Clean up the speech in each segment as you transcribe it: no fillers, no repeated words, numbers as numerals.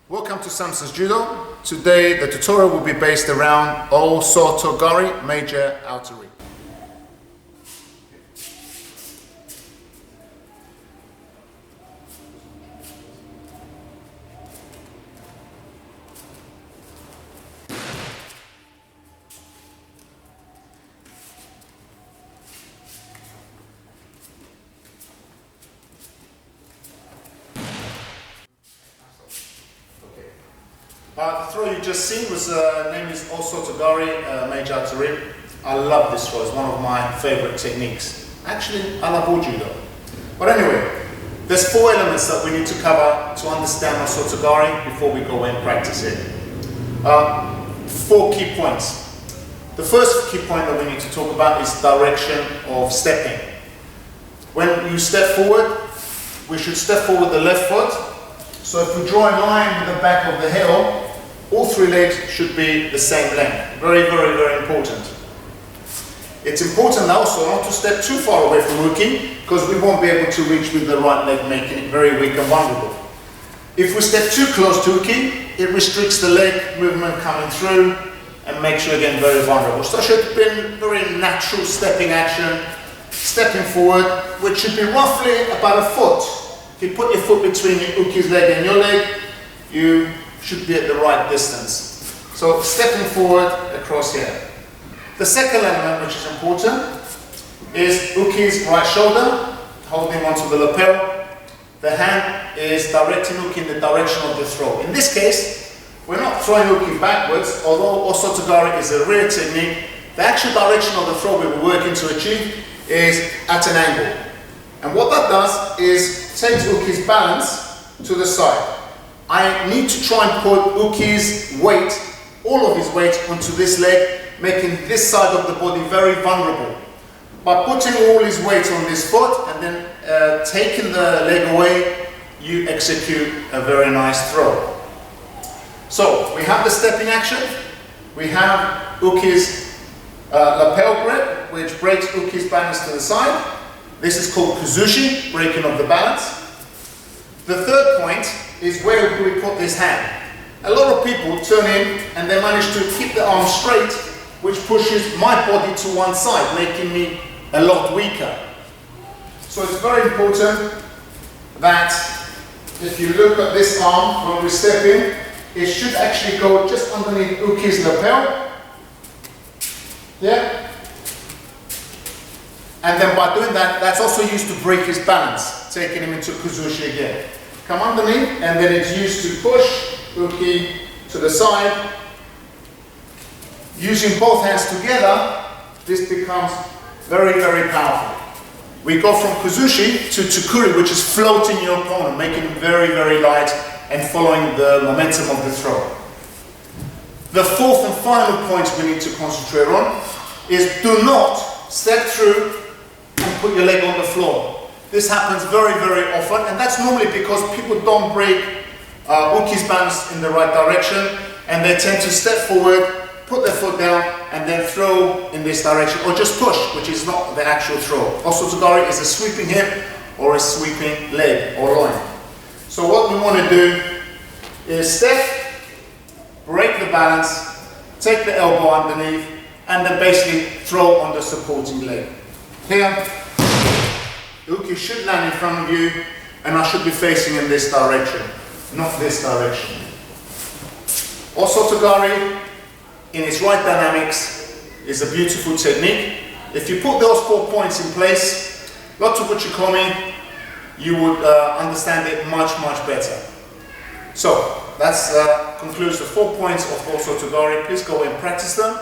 Welcome to Sampson's Judo. Today the tutorial will be based around O Soto Gari, major outer reach. The throw you just seen was name is O Soto Gari, major outer rib. I love this throw, it's one of my favorite techniques. Actually, I love all judo. But anyway, there's 4 elements that we need to cover to understand O Soto Gari before we go and practice it. 4 key points. The first key point that we need to talk about is direction of stepping. When you step forward, we should step forward the left foot. So if we draw a line with the back of the heel, all 3 legs should be the same length. Very, very, very important. It's important also not to step too far away from uke, because we won't be able to reach with the right leg, making it very weak and vulnerable. If we step too close to uke, it restricts the leg movement coming through and makes you again very vulnerable. So it should be a very natural stepping action, stepping forward, which should be roughly about a foot. If you put your foot between your uke's leg and your leg, you should be at the right distance. So stepping forward across here. The second element, which is important, is uke's right shoulder, holding onto the lapel. The hand is directing uke in the direction of the throw. In this case, we're not throwing uke backwards, although O Soto Gari is a rear technique. The actual direction of the throw we were working to achieve is at an angle. And what that does is takes uke's balance to the side. I need to try and put uke's weight, all of his weight, onto this leg, making this side of the body very vulnerable. By putting all his weight on this foot and then taking the leg away, you execute a very nice throw. So we have the stepping action, we have uke's lapel grip, which breaks uke's balance to the side. This is called kuzushi, breaking of the balance. The third point is where do we put this hand. A lot of people turn in and they manage to keep the arm straight, which pushes my body to one side, making me a lot weaker. So it's very important that if you look at this arm when we step in, it should actually go just underneath uke's lapel. Yeah? And then by doing that, that's also used to break his balance, taking him into kuzushi again. Come underneath, and then it's used to push uke to the side. Using both hands together, this becomes very, very powerful. We go from kuzushi to tsukuri, which is floating your opponent, making him very, very light and following the momentum of the throw. The fourth and final point we need to concentrate on is do not step through and put your leg on the floor. This happens very, very often, and that's normally because people don't break uke's balance in the right direction, and they tend to step forward, put their foot down, and then throw in this direction, or just push, which is not the actual throw. O Soto Gari is a sweeping hip or a sweeping leg or loin. So what we want to do is step, break the balance, take the elbow underneath, and then basically throw on the supporting leg. Here, uke should land in front of you, and I should be facing in this direction, not this direction. O Soto Gari, in its right dynamics, is a beautiful technique. If you put those 4 points in place, lots of uchikomi, you would understand it much, much better. So, that concludes the 4 points of O Soto Gari. Please go and practice them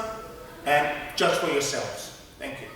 and judge for yourselves. Thank you.